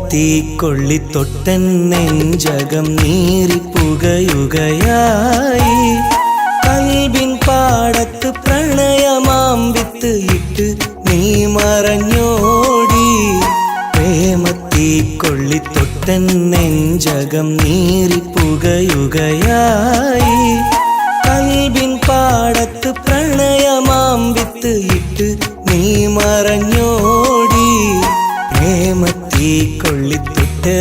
പ്രേമത്തീക്കൊള്ളി തൊട്ടൻ നെഞ്ചകം നീറിപ്പുകയുകയായി. കൽബിൻ പാടത്ത് പ്രണയമാം വിത്ത് ഇട്ട് നീ മറഞ്ഞോടി. പ്രേമത്തീക്കൊള്ളി തൊട്ടൻ നെഞ്ചകം നീറിപ്പുകയുകയായി. കൽബിൻ പാടത്ത് പ്രണയമാം വിത്ത് ഇട്ട് നീ മറഞ്ഞോടി. പ്രേമത്തീക്കൊള്ളിത്തൊട്ട്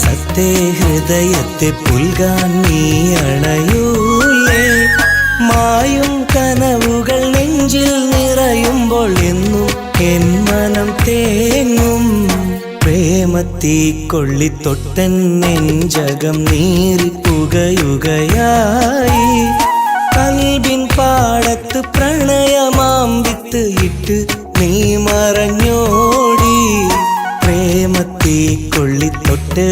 സത്തേ ഹൃദയത്തെ പുൽകാൻ നീ അണയൂലേ. മായും കനവുകൾ നെഞ്ചിൽ നിറയുമ്പോൾ എന്നും എൻ മനം തേങ്ങും. പ്രേമത്തീക്കൊള്ളി തൊട്ടൻ നെഞ്ചകം നീറിപ്പുകയുകയായി. കൽബിൻ പാടത്ത് പ്രണയമാം വിത്ത് ഇട്ട് നീ മറഞ്ഞോടി. പ്രേമത്തീക്കൊള്ളിത്തൊട്ട്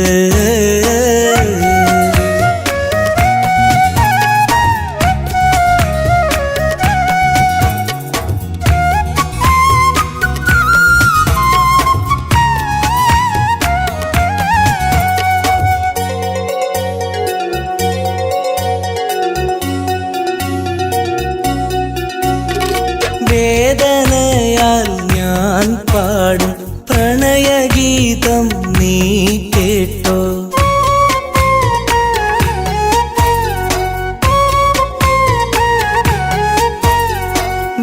വേദനയാൽ ഞാൻ പാടും പ്രണയഗീതം നീ കേട്ടോ.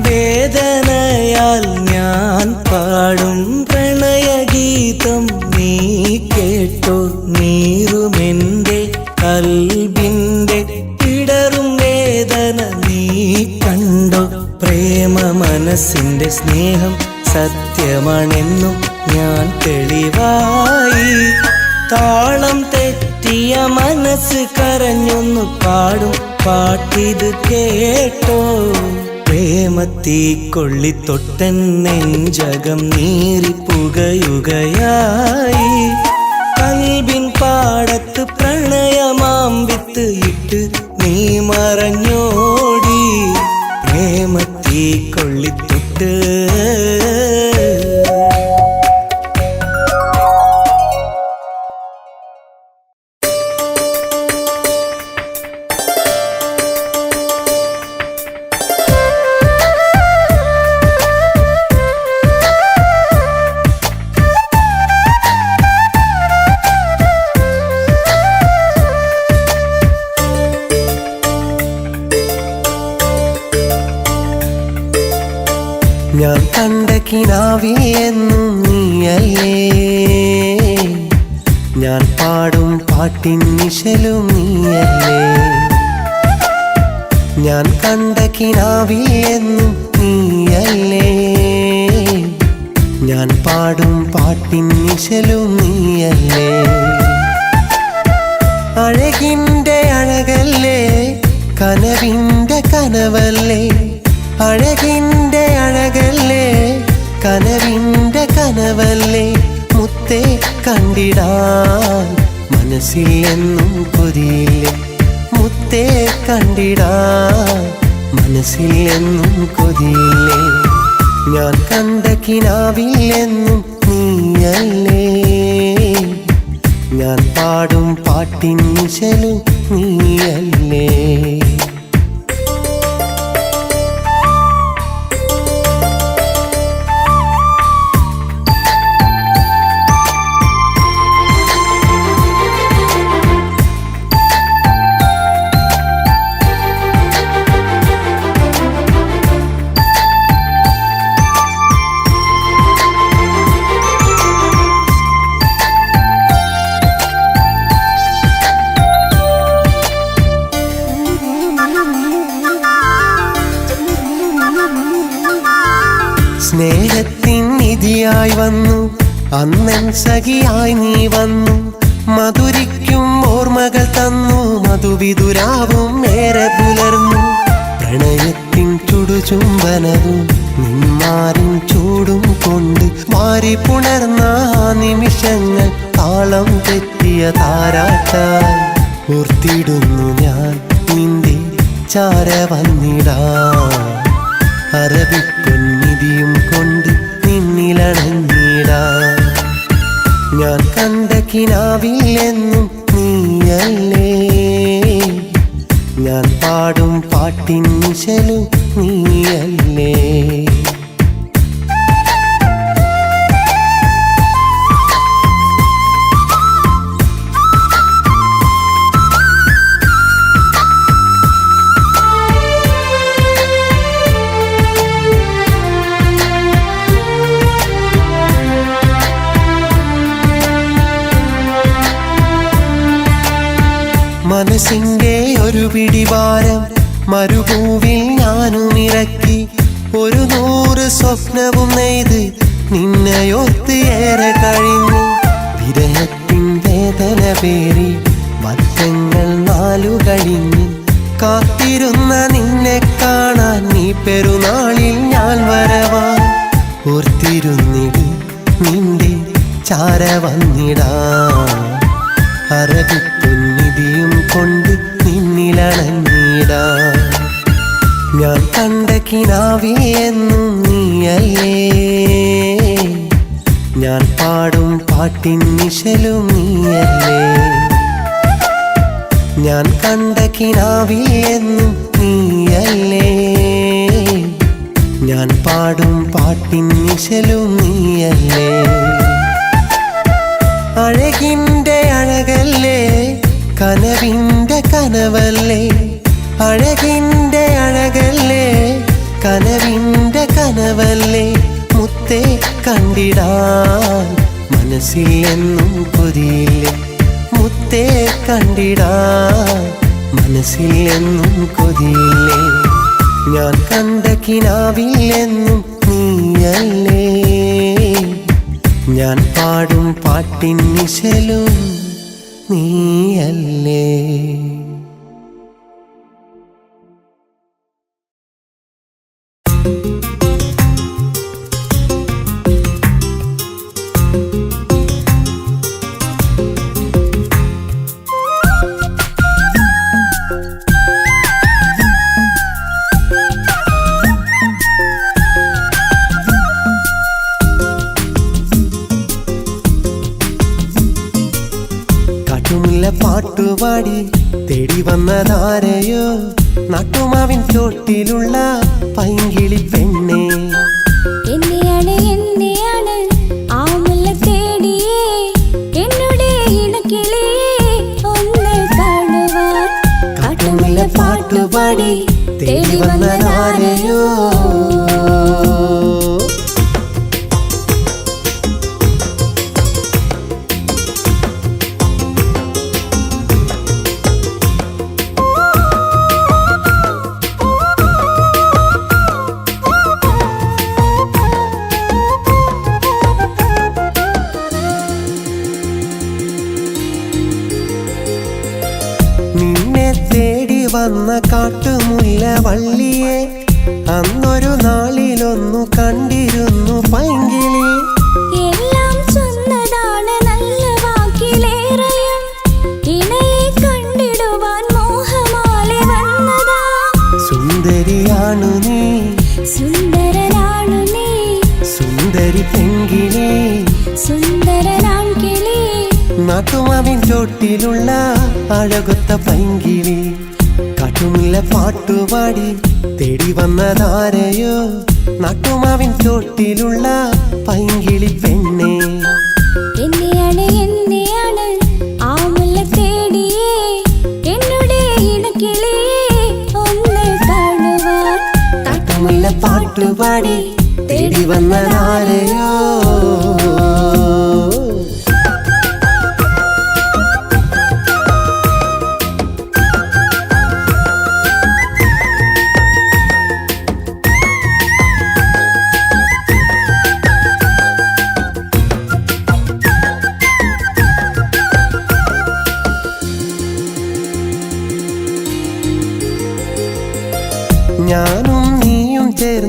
വേദനയാൽ ഞാൻ പാടും പ്രണയഗീതം നീ കേട്ടോ. നീറുമെൻ്റെ കൽബിൻ്റെ ഇടറും വേദന നീ കണ്ടോ. പ്രേമ മനസ്സിൻ്റെ സ്നേഹം സത്യമാണെന്നും ഞാൻ തെളിവായി. താളം തെറ്റിയ മനസ്സ് കരഞ്ഞൊന്നു പാടും പാട്ടിത് കേട്ടോ. പ്രേമത്തീക്കൊള്ളി തൊട്ടൻ നെഞ്ചകം നീറിപ്പുകയുകയായി. കൽബിൻ പാടത്ത് പ്രണയമാം വിത്ത് ഇട്ട് നീ മറഞ്ഞോടി. പ്രേമത്തീക്കൊള്ളിത്തൊട്ട് ഞാൻ കണ്ട കിനാവിയെന്നും നീയല്ലേ. ഞാൻ പാടും പാട്ടിൻ നിശലും നീയല്ലേ. ഞാൻ കണ്ട കിനാവിയെന്നും നീയല്ലേ. ഞാൻ പാടും പാട്ടിൻ നിശലും നീയല്ലേ. അഴകിൻ്റെ അഴകല്ലേ, കനവിൻ്റെ കനവല്ലേ. അഴകിൻ്റെ അഴകല്ലേ, കനവിൻ്റെ കനവല്ലേ. മുത്തേ കണ്ടിടാൻ മനസ്സിൽ എന്നും കൊതിയില്ലേ. മുത്തേ കണ്ടിടാൻ മനസ്സിൽ എന്നും കൊതിയില്ലേ. ഞാൻ കണ്ട കിനാവിൽ എന്നും നീയല്ലേ. ഞാൻ പാടും പാട്ടിൻ നിശലും നീയല്ലേ. അന്നൻ സഖിയായി നീ വന്നു, മധുരിക്കും ഓർമ്മകൾ തന്നു, മധുവിതുരാവും ഏറെ പുലർന്നു. പ്രണയത്തിൻ ചുടുചുംബനവും നിന്മാരിൻ ചൂടും കൊണ്ട് മാറി പുണർന്ന നിമിഷങ്ങൾ താളം തെറ്റിയ താരാട്ടായി ഓർത്തിടുന്നു ഞാൻ നിന്റെ ചാര വന്നിടാ. അറബിപ്പൊന്നിധിയും കൊണ്ട് നിന്നിലണഞ്ഞിടാ. ഞാൻ കണ്ട കിനാവിൽ എന്നും നീയല്ലേ, ഞാൻ പാടും പാട്ടിൻ നിശലും നീയല്ലേ. മനസ്സിൻ്റെ ഒരു പിടിഭാരം മരുഭൂവിൽ ഞാനും ഇറക്കി, 100 സ്വപ്നവും നെയ്ത് നിന്നെയോർത്ത് ഏറെ കഴിഞ്ഞു. വിരഹത്തിൻ വേദന പേറി വർഷങ്ങൾ 4 കഴിഞ്ഞു. കാത്തിരുന്ന നിന്നെ കാണാൻ നീ പെരുന്നാളിൽ ഞാൻ വരവാ. ഓർത്തിരുന്നിട് നിന്റെ ചാര വന്നിടാ. അറബിപ്പൊന്നിധിയും കൊണ്ട് നിന്നിലണഞ്ഞിടാ. ഞാൻ കണ്ട കിനാവിൽ എന്നും നീയല്ലേ, ഞാൻ പാടും പാട്ടിൻ നിശലും നീയല്ലേ. ഞാൻ കണ്ട കിനാവിൽ എന്നും നീയല്ലേ, ഞാൻ പാടും പാട്ടിൻ നിശലും നീയല്ലേ. അഴകിൻ്റെ അഴകല്ലേ, കനവിൻ്റെ കനവല്ലേ. അഴകിൻ്റെ അഴകല്ലേ, കനവിൻ്റെ കനവല്ലേ. മുത്തേ കണ്ടിടാൻ മനസ്സിൽ എന്നും കൊതിയില്ലേ. മുത്തേ കണ്ടിടാൻ മനസ്സിൽ എന്നും കൊതിയില്ലേ. ഞാൻ കണ്ട കിനാവിൽ എന്നും നീയല്ലേ, ഞാൻ പാടും പാട്ടിൻ നിശലും നീയല്ലേ. പാട്ടുപാടി തേടി വന്നതാരെയോ, നാട്ടുമാവിൻ ചോട്ടിലുള്ള പൈങ്കിളി പെണ്ണേ. എന്നെയാണ് എന്നെയാണ് ആ മുല്ല തേടിയേ, എന്നുടെ ഇണക്കിളിയേ ഒന്ന് കാണുവാൻ. കാട്ടുമുല്ല പാട്ടുപാടി തേടി വന്നതാരെയോ. വന്ന കാട്ടുമുല്ല വള്ളിയെ അന്നൊരു നാളിലൊന്നു കണ്ടിരുന്നു പൈങ്കിളി. എല്ലാം ചൊന്നതാണ് നല്ല വാക്കിലേറെയും, ഇണയെ കണ്ടിടുവാൻ മോഹമാലെ വന്നതാ. സുന്ദരിയാണു നീ, സുന്ദരനാണു നീ, സുന്ദരി പെങ്കിളി, സുന്ദരനാൺകിളി. നാട്ടുമാവിൻ ചോട്ടിലുള്ള അഴകൊത്ത പൈങ്കിളി. കാട്ടുമുല്ല പാട്ടുപാടി തേടി വന്നതാരെയോ, നാട്ടുമാവിൻ ചോട്ടിലുള്ള പൈങ്കിളി പെണ്ണേ. എന്നെയാണ് എന്നെയാണ് ആ മുല്ല തേടിയേ, എന്നുടെ ഇണക്കിളിയേ ഒന്ന് കാണുവാൻ. കാട്ടുമുല്ല പാട്ടുപാടി തേടി വന്നതാരെയോ.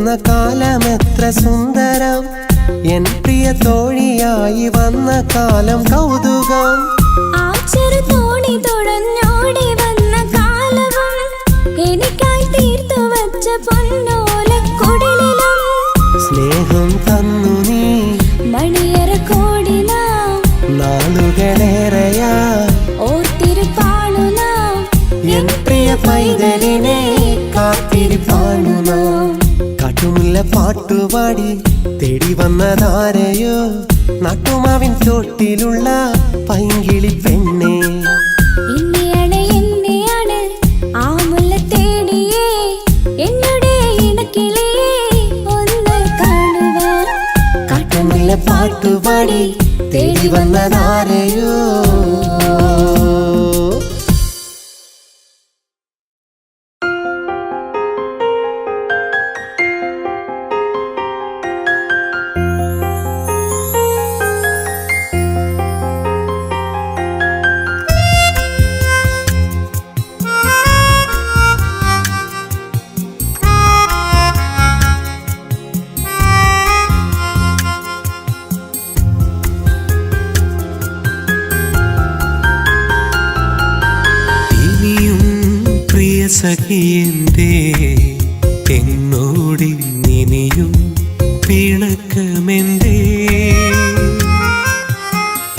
നിന്ന കാലമെത്ര സുന്ദരം എൻ പ്രിയ തോഴിയായി വന്ന കാലം കൗതുകം ആ ചെറു തോണി തുഴഞ്ഞോടി വന്ന കാലവും എനിക്കായി തീർത്തു വച്ച പൊന്നോലക്കുടലിലും സ്നേഹം തന്നു നീ മണിയറ കോടി നാം നാളുകളേറെയാ ഓർത്തിരുപ്പാണു നാം എൻ പ്രിയ പൈതലിനെ കാത്തിരിപ്പാണു നാം കാട്ടുമുല്ല പാട്ടുപാടി തേടി വന്നതാരെയോ നാട്ടുമാവിൻ തോട്ടിലുള്ള പൈങ്കിളി പെണ്ണെ എന്നെയാണ് ആ മുല്ല തേടിയേ എന്നുടെ ഇണക്കിളിയെ ഒന്ന് കാണുവാൻ കാട്ടുമുല്ല പാട്ടുപാടി തേടി വന്നതാരെയോ സഖിയന്തേ എന്നോടിനിയും പിണക്കമെന്തേ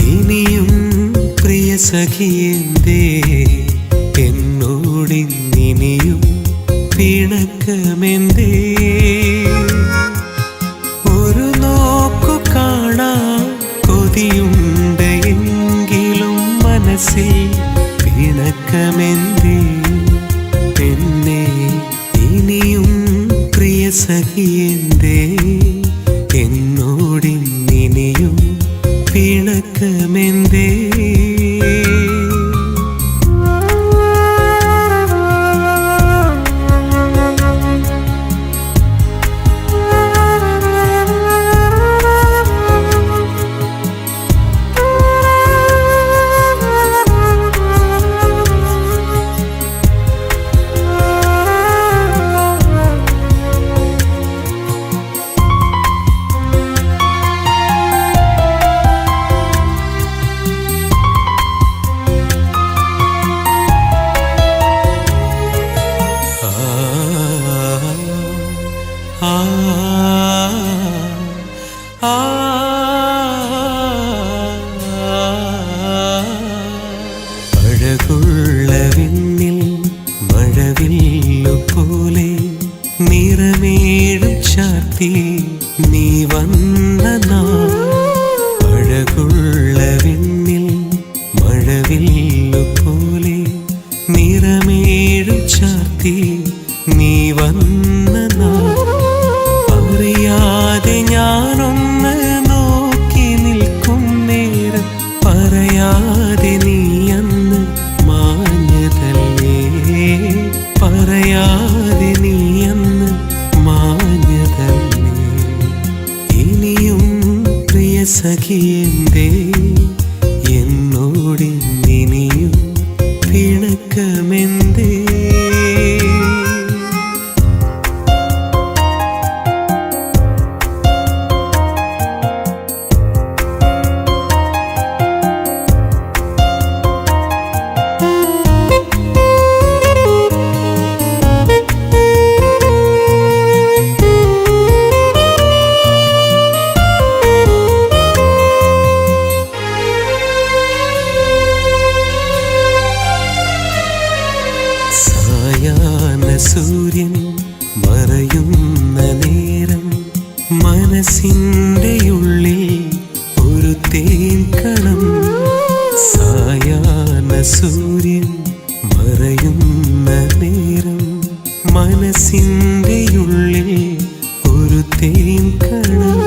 ഇനിയും പ്രിയ സഖിയന്തേ എന്നോടിനിയും പിണക്കമെന്തേ ഒരു നോക്കു കാണാൻ കൊതിയുണ്ട് എങ്കിലും മനസ്സിൽ പിണക്കമെന്തേ പെണ്ണേ ഇനിയും പ്രിയ സഖിയന്തേ എന്നോടിനിയും പിണക്കമെന്തേ അഴകുള്ള വിണ്ണിൽ മഴവില്ലു പോലെ നിറമേഴും ചാർത്തി നീ വന്ന നാൾ അഴകുള്ള വിണ്ണിൽ മഴവില്ലു പോലെ നിറമേഴും ചാർത്തി നീ വന്ന നാൾ അറിയാതെ ഞാനൊന്ന് നോക്കി നിൽക്കും നേരം പറയാതെ നീ അന്ന് മാഞ്ഞതല്ലേ പറയാതെ നീ അന്ന് മാഞ്ഞതല്ലേ ഇനിയും പ്രിയ സഖിയന്തേ എന്നോടിനിയും പിണക്കമെന്തേ സൂര്യൻ മറയുന്ന നേരം മനസ്സിൻ്റെ ഉള്ളിൽ ഒരു തേൻകണം സായാഹ്ന സൂര്യൻ മറയുന്ന നേരം മനസ്സിൻ്റെ ഉള്ളിൽ ഒരു തേൻകണം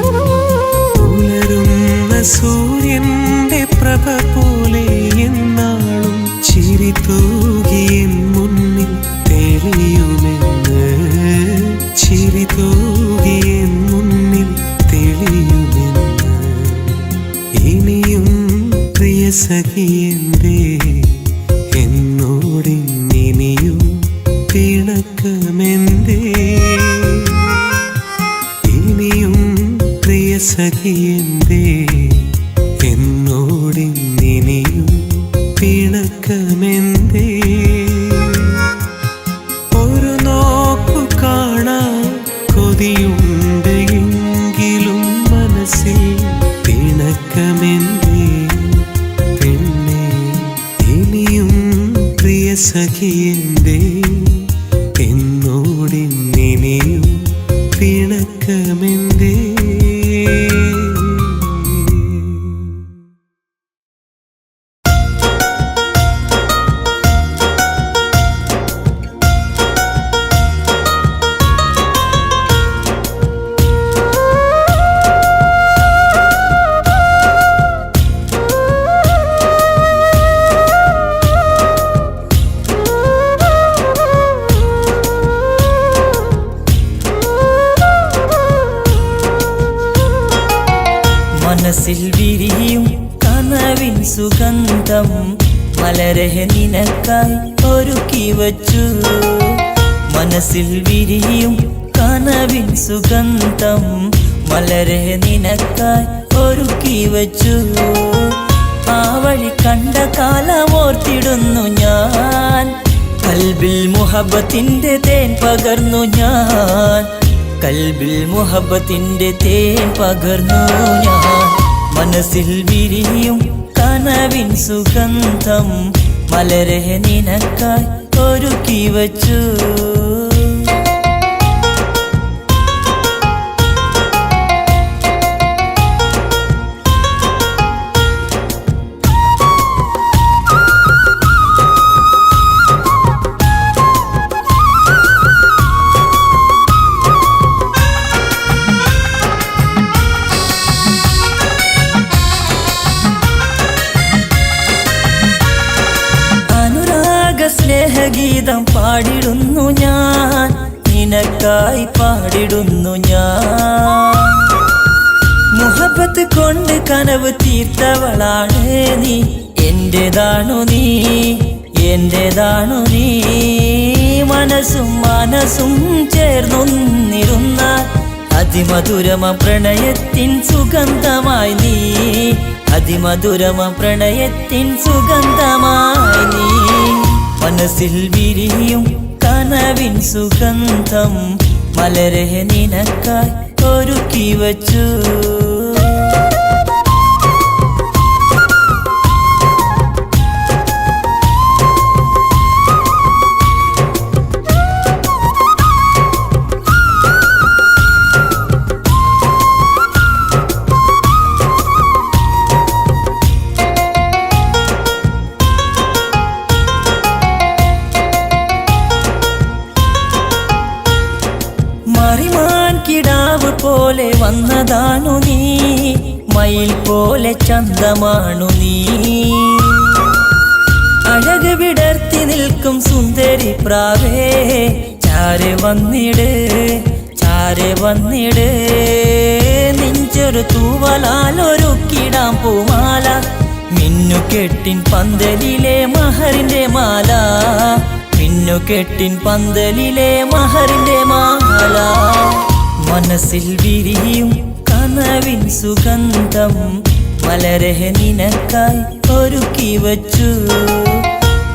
ഉലരുന്ന സൂര്യൻ്റെ പ്രഭ പോലെ എന്നാളും ചിരി തൂകിയൻ മുന്നിൽ തെളിയുമെന്ന് ചിരി തൂകിയൻ മുന്നിൽ തെളിയുമെന്ന് ഇനിയും പ്രിയ സഖിയന്തേ എന്നോടിനിയും പിണക്കമെന്തേ സഖിയന്റെ എന്നോടിന്നിനെയും പിണക്കമെന്തേ? മനസ്സിൽ വിരിയും കനവിൻ സുഗന്ധം മലരെ നിനക്കായി ഒരുക്കി വച്ചു. മനസ്സിൽ വിരിയും കനവിൻ സുഗന്ധം മലരെ നിനക്കായി ഒരുക്കി വച്ചു. ആ വഴി കണ്ട കാലമോർത്തിടുന്നു ഞാൻ, കൽബിൽ മുഹബത്തിന്റെ തേൻ പകർന്നു ഞാൻ, കൽബിൽ മുഹബത്തിന്റെ തേൻ പകർന്നു ഞാൻ. മനസ്സിൽ വിരിയും കനവിൻ സുഗന്ധം മലരെ നിനക്കായി ഒരുക്കി വച്ചു. സ്നേഹഗീതം പാടിടുന്നു ഞാൻ, നിനക്കായി പാടിടുന്നു ഞാൻ. മുഹബത്ത് കൊണ്ട് കനവ് തീർത്തവളാണ് നീ, എന്റേതാണു നീ, എന്റേതാണു നീ. മനസ്സും മനസ്സും ചേർന്നൊന്നിരുന്ന അതിമധുരമ പ്രണയത്തിൻ സുഗന്ധമായി നീ, അതിമധുരമ പ്രണയത്തിൻ സുഗന്ധമായി നീ. മനസ്സിൽ വിരിയും കനവിൻ സുഗന്ധം മലരെ നിനക്കായി ഒരുക്കി വച്ചു. മറിമാൻ കിടാവ് പോലെ വന്നതാണു നീ, മയിൽ പോലെ ചന്തമാണു നീ. അഴക് വിടർത്തി നിൽക്കും സുന്ദരി പ്രാവേ, ചാരെ വന്നിട്, ചാരെ വന്നിട്. നെഞ്ചൊരു തൂവലാലൊരുക്കിടാം പൂമാല, മിന്നുകെട്ടിൻ പന്തലിലെ മഹറിന്റെ മാല, മിന്നുകെട്ടിൻ പന്തലിലെ മഹറിന്റെ മാല. മനസ്സിൽ വിരിയും കനവിൻ സുഗന്ധം മലരെ നിനക്കായി ഒരുക്കി വച്ചു.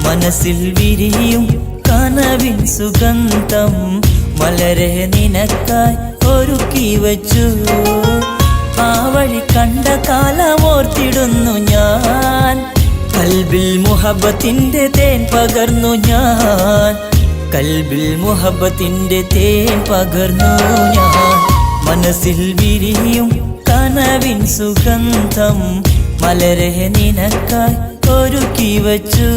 മനസ്സിൽ വിരിയും കനവിൻ സുഗന്ധം മലരെ നിനക്കായി ഒരുക്കി വച്ചു. ആ വഴി കണ്ട കാലമോർത്തിടുന്നു ഞാൻ, കൽബിൽ മുഹബത്തിന്റെ തേൻ പകർന്നു ഞാൻ, കൽബിൽ മുഹബത്തിന്റെ തേൻ പകർന്നു ഞാൻ. മനസ്സിൽ വിരിയും കനവിൻ സുഗന്ധം മലരെ നിനക്കായി ഒരുക്കി വച്ചു.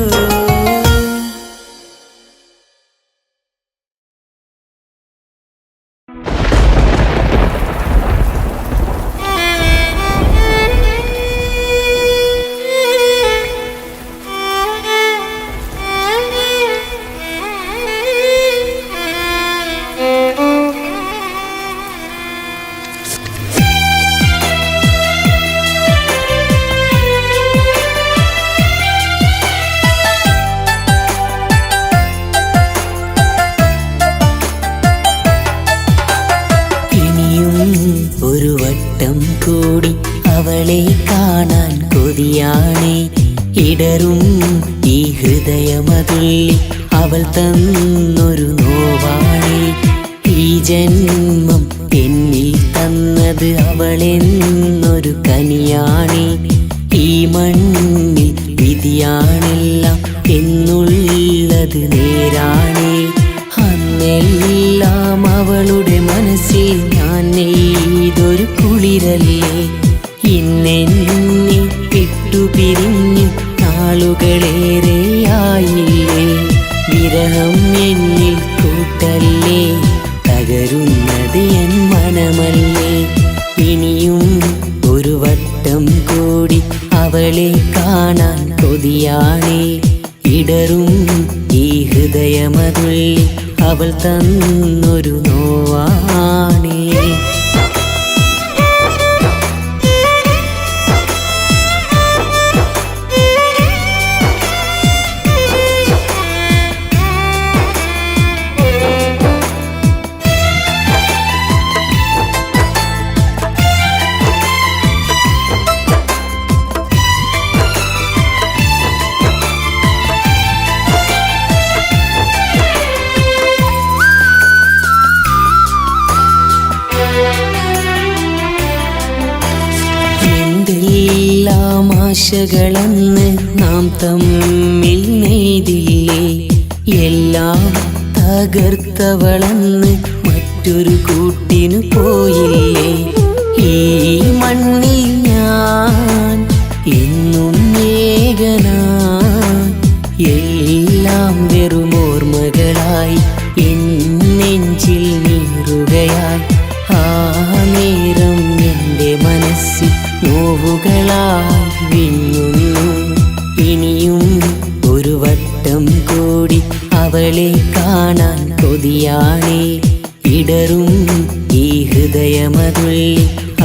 ഒരു വട്ടം കൂടി അവളെ കാണാൻ കൊതിയാണേ, ഇടറും ഈ ഹൃദയമതുള്ളി അവൾ തന്നൊരു നോവാണേ. ഈ ജന്മം എന്നിൽ തന്നത് അവളെന്നൊരു കനിയാണേ. ഈ മണ്ണിൽ വിധിയാണെല്ലാം എന്നുള്ളത് അവളെ കാണാൻ കൊതിയാണേ ഇടറും ഈ ഹൃദയമതുള്ളി അവൾ തന്നൊരു നോവാണേ എന്തെല്ലാം ആശകളെന്ന് നാം തമ്മിൽ നെയ്തില്ലേ എല്ലാം തകർത്തവളെന്ന് മറ്റൊരു കൂട്ടിനു പോയില്ലേ ഈ മണ്ണിൽ ഞാൻ എന്നും ഏകനാൻ എല്ലാം വെറുമോർമ്മകളായി എൻ നെഞ്ചിൽ നീറുകയായി ആ നേരം എൻ്റെ മനസ്സിൽ നോവുകളായി വിങ്ങുന്നു ഇനിയും ഒരു വട്ടം കൂടി അവളെ കാണാൻ കൊതിയാണേ ഇടറും ഈ ഹൃദയമതുള്ളി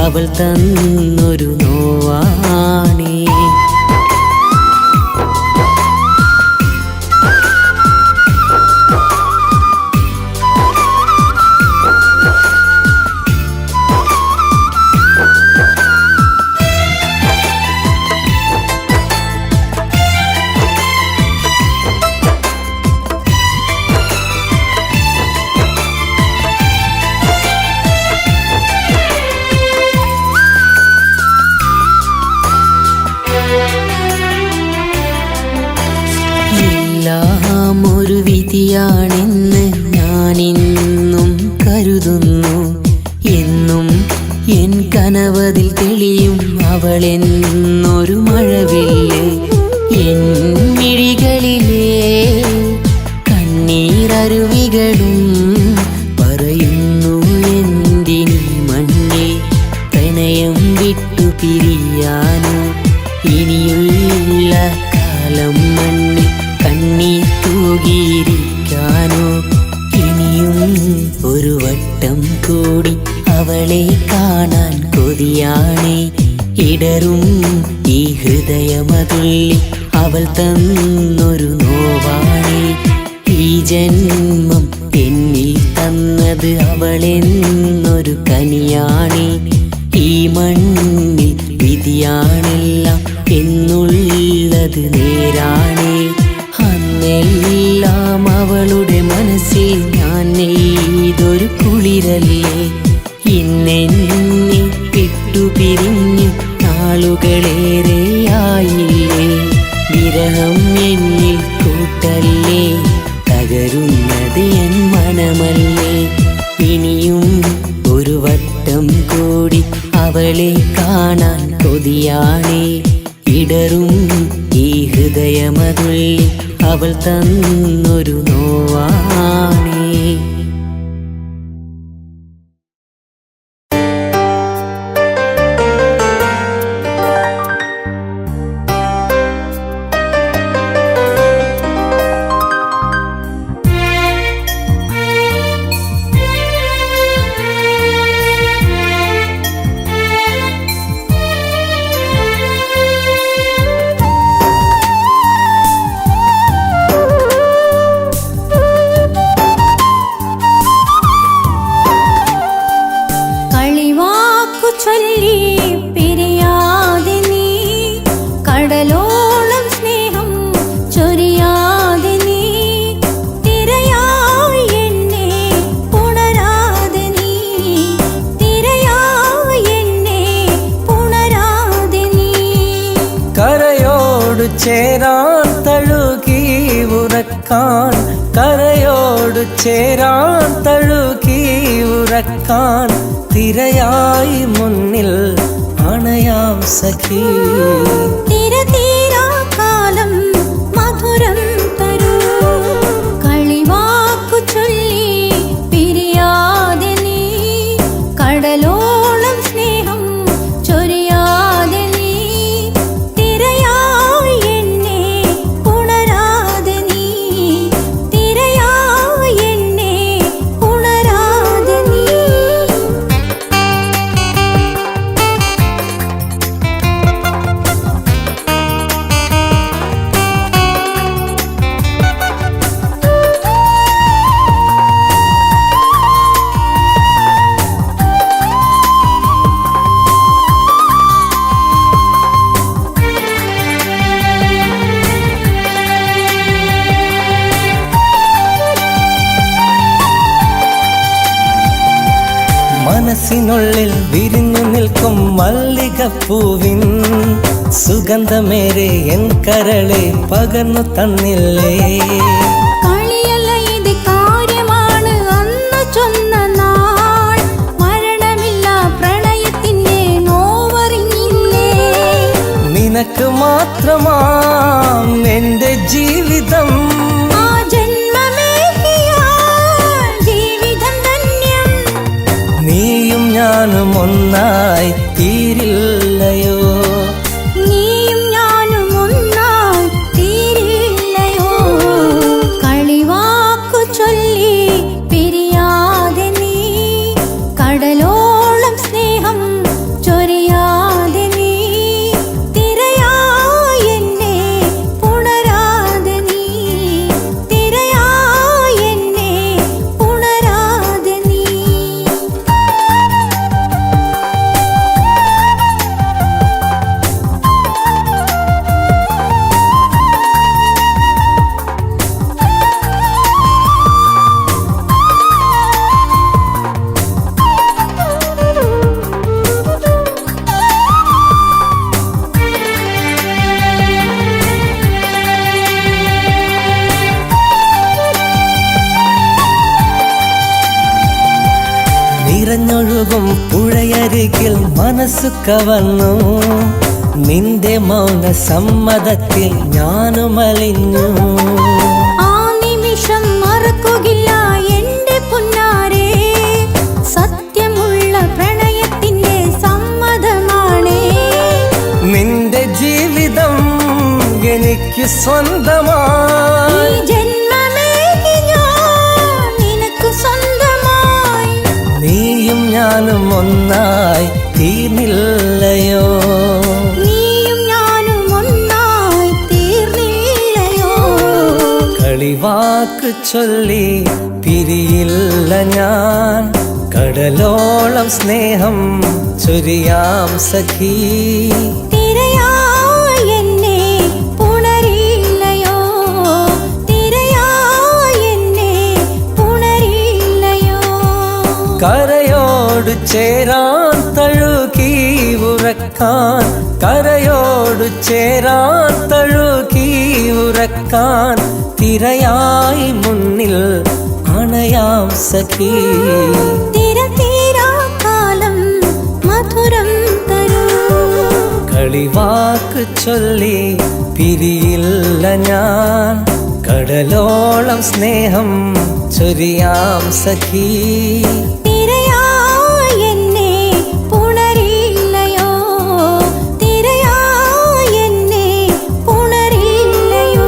അവൾ തന്നൊരു നോവാണേ എല്ലാം ഒരു വിധിയാണെന്ന് ഞാനിന്നും കരുതുന്നു എന്നും എൻ കനവതിൽ തെളിയും അവളെന്നൊരു മഴവില്ല് എൻ മിഴികളിലെ കണ്ണീരരുവികളും പറയുന്നു എന്തിനീ മണ്ണേ പ്രണയം വിട്ടു പിരിയാനോ ഇനിയുള്ള കാലം മണ്ണിൽ കണ്ണീർ തൂകിയിരിക്കാനോ ഇനിയും ഒരു വട്ടം കൂടി അവളെ കാണാൻ കൊതിയാണേ ഇടറും ഈ ഹൃദയമതുള്ളി അവൾ തന്നൊരു നോവാണേ ഈ ജന്മം എന്നിൽ തന്നത് അവളെന്നൊരു കനിയാണേ ഈ മണ്ണിൽ വിധിയാണെല്ലാം എന്നുള്ളത് നേരാണേ അന്നെല്ലാം അവളുടെ മനസ്സിൽ ഞാൻ നെയ്തൊരു കുളിരല്ലേ ഇന്നെന്നെ വിട്ടുപിരിഞ്ഞ് നാളുകളേറെയായില്ലേ വിരഹം എന്നിൽ കൂട്ടല്ലേ തകരുന്നത് എൻ മനമല്ലേ ഇനിയും ഒരു വട്ടം കൂടി അവളെ കാണാൻ കൊതിയാണേ ഇടറും ഈ ഹൃദയമതുള്ളി അവൾ തന്നൊരു നോവാണേ ചൊല്ലി പിരിയാതെ നീ കടലോളം സ്നേഹം ചൊരിയാതെ നീ തിരയായി എന്നെ പുണരാതെ നീ തിരയായി എന്നെ പുണരാതെ നീ കരയോട് ചേരാൻ തഴുകി ഉറക്കാൻ കരയോട് ചേരാൻ തഴുകി ഉറക്കാൻ തിരയായി മുന്നിൽ അണയാം സഖി തിരതീരാ കാലം മധുരം തരൂ കളിവാക്കു ചൊല്ലി പിരിയാതെ നീ കടലോളം സ്നേഹം ചൊരിയാതെ നീ തിരയായി മനസ്സിനുള്ളിൽ വിരിഞ്ഞു നിൽക്കും മല്ലികപ്പൂവിൻ സുഗന്ധമേറെ എൻ കരളെ പകർന്നു തന്നില്ലേ. കളിയല്ല ഇത് കാര്യമാണ് അന്ന് ചൊന്ന നാൾ, മരണമില്ല പ്രണയത്തിന്റെ നോവറിഞ്ഞില്ലേ. നിനക്ക് മാത്രമാം എന്റെ ജീവിതം, ആ ജന്മമേകിയ ജീവിതം ധന്യം. നീയും ഞാനും ഒന്നായി തീരില്ലയോ, നീയും ഞാനും ഒന്നായി തീരില്ലയോ. കളിവാക്കു ചൊല്ലി പിരിയാതെ നീ, കടലോളം സ്നേഹം ചൊരിയാതെ നീ, തിരയായി എന്നെ പുണരാതെ നീ, തിരയായി എന്നെ പുണരാതെ നീ. നിറഞ്ഞൊഴുകും പുഴയരികിൽ മനസ്സു കവർന്നു, നിന്റെ മൗന സമ്മതത്തിൽ ഞാനും അലിഞ്ഞു. ആ നിമിഷം മറക്കുകയില്ല എന്റെ പുന്നാരേ, സത്യമുള്ള പ്രണയത്തിന്റെ സമ്മതമാണേ. നിന്റെ ജീവിതം എനിക്ക് സ്വന്തമായി, ഈ ജന്മമേകി ഞാൻ നിനക്ക് സ്വന്തമായി. നീയും ഞാനും ഒന്നായി തീർന്നില്ലയോ, നീയും ഞാനും ഒന്നായി തീർന്നില്ലയോ. കളിവാക്ക് ചൊല്ലി പിരിയില്ല ഞാൻ, കടലോളം സ്നേഹം ചൊരിയാം സഖി. തിരയായി എന്നെ പുണരില്ലയോ, തിരയായി എന്നെ പുണരില്ലയോ. കരയോട് ചേരാൻ തഴുകി ഉറക്കാൻ, കരയോട് ചേരാൻ തഴുകി ഉറക്കാൻ, തിരയായി മുന്നിൽ അണയാം സഖി. തിരതീരാക്കാലം മധുരം തരൂ, കളിവാക്ക് ചൊല്ലി പിരിയില്ല ഞാൻ, കടലോളം സ്നേഹം ചൊരിയാം സഖി. തിരയായി എന്നെ പുണരില്ലയോ, തിരയായി എന്നെ പുണരില്ലയോ.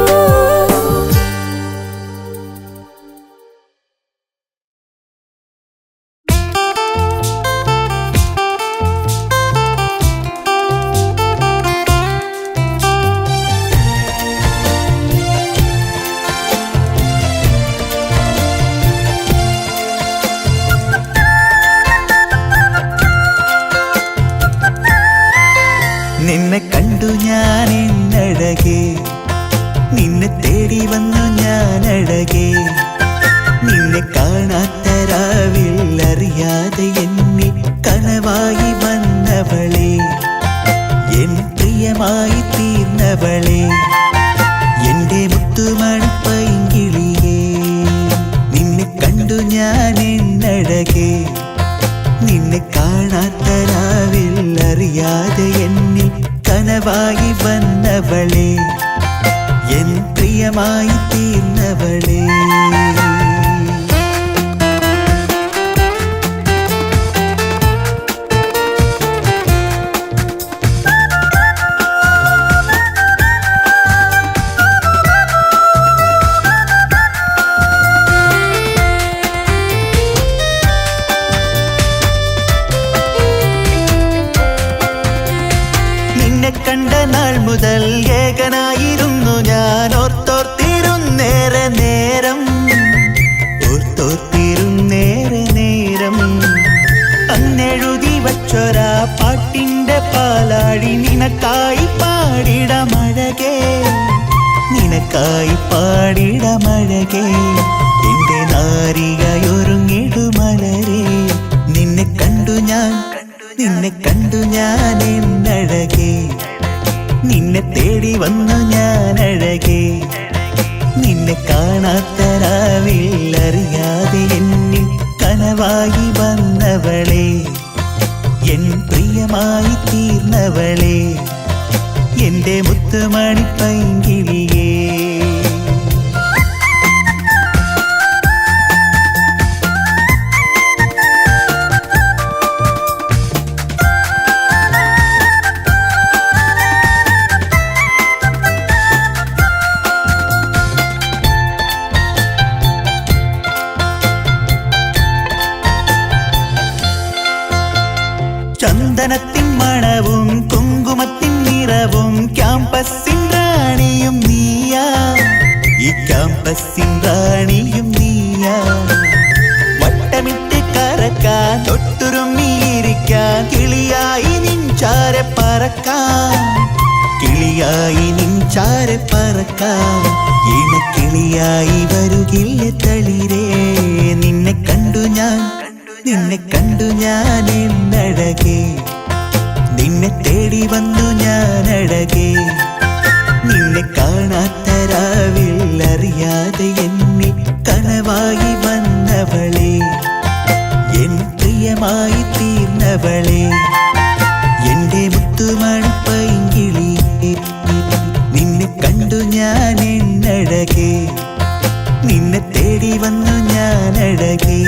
നിന്നെ കണ്ടു ഞാൻ എന്നഴകേ, നിന്നെ തേടി വന്നു ഞാൻ അഴകേ. നിന്നെ കാണാത്ത രാവിൽ അറിയാതെ എന്നിൽ കനവായി വന്നവളെ, എൻ പ്രിയമായി തീർന്നവളെ, എന്റെ മുത്തുമണിപ്പൈങ്കിളിയേ. നിന്നെ കണ്ടു ഞാൻ എന്നഴകേ, നിന്നെ കാണാത്ത രാവിൽ അറിയാതെ എന്നിൽ കനവായി വന്നവളെ, എൻ പ്രിയമായി തീർന്നവളെ. കണ്ട നാൾ മുതൽ ഏകനായിരുന്നു ഞാൻ, ഓർത്തോർത്തിരുന്നേറെ നേരം, ഓർത്തോർത്തിരുന്നേറെ നേരം. അന്നെഴുതി വച്ചൊരാ പാട്ടിന്റെ പാലാടി നിനക്കായി പാടിടമഴകേ, നിനക്കായി പാടിടമഴകേ. എന്റെ നാരികയൊരുങ്ങിടുമലരേ, നിന്നെ കണ്ടു ഞാൻ നിന്നെ കണ്ടു ഞാൻ എന്നഴകേ, നിന്നെ തേടി വന്നു ഞാൻ അഴകേ. നിന്നെ കാണാത്ത രാവിൽ അറിയാതെ എന്നിൽ കനവായി വന്നവളെ, എൻ പ്രിയമായി തീർന്നവളെ, എന്റെ മുത്തുമണി പൈങ്കിളിയേ. ചന്ദനത്തിൻ മണവും കുങ്കുമത്തിൻ നിറവും ക്യാമ്പസിൻ റാണിയും നീയാ, ഈ ക്യാമ്പസിൻ റാണിയും നീയാ. വട്ടമിട്ട് കറക്കാൻ തൊട്ടുരുമ്മിയിരിക്കാൻ കിളിയായി നിൻചാരെ പറക്കാൻ, കിളിയായി നിൻചാരെ പറക്കാൻ. ഇണക്കിളിയായി വരുകില്ല തളിരേ, നിന്നെ കണ്ടു ഞാൻ, നിന്നെ കണ്ടു ഞാൻ എന്നഴകേ, നിന്നെ തേടി വന്നു ഞാൻ അഴകേ. നിന്നെ കാണാത്ത രാവിൽ അറിയാതെ എന്നിൽ കനവായി വന്നവളെ, എൻ പ്രിയമായി തീർന്നവളെ, എന്റെ മുത്തുമണി പൈങ്കിളിയേ. നിന്നെ കണ്ടു ഞാൻ എന്നഴകേ, നിന്നെ തേടി വന്നു ഞാൻ അഴകേ.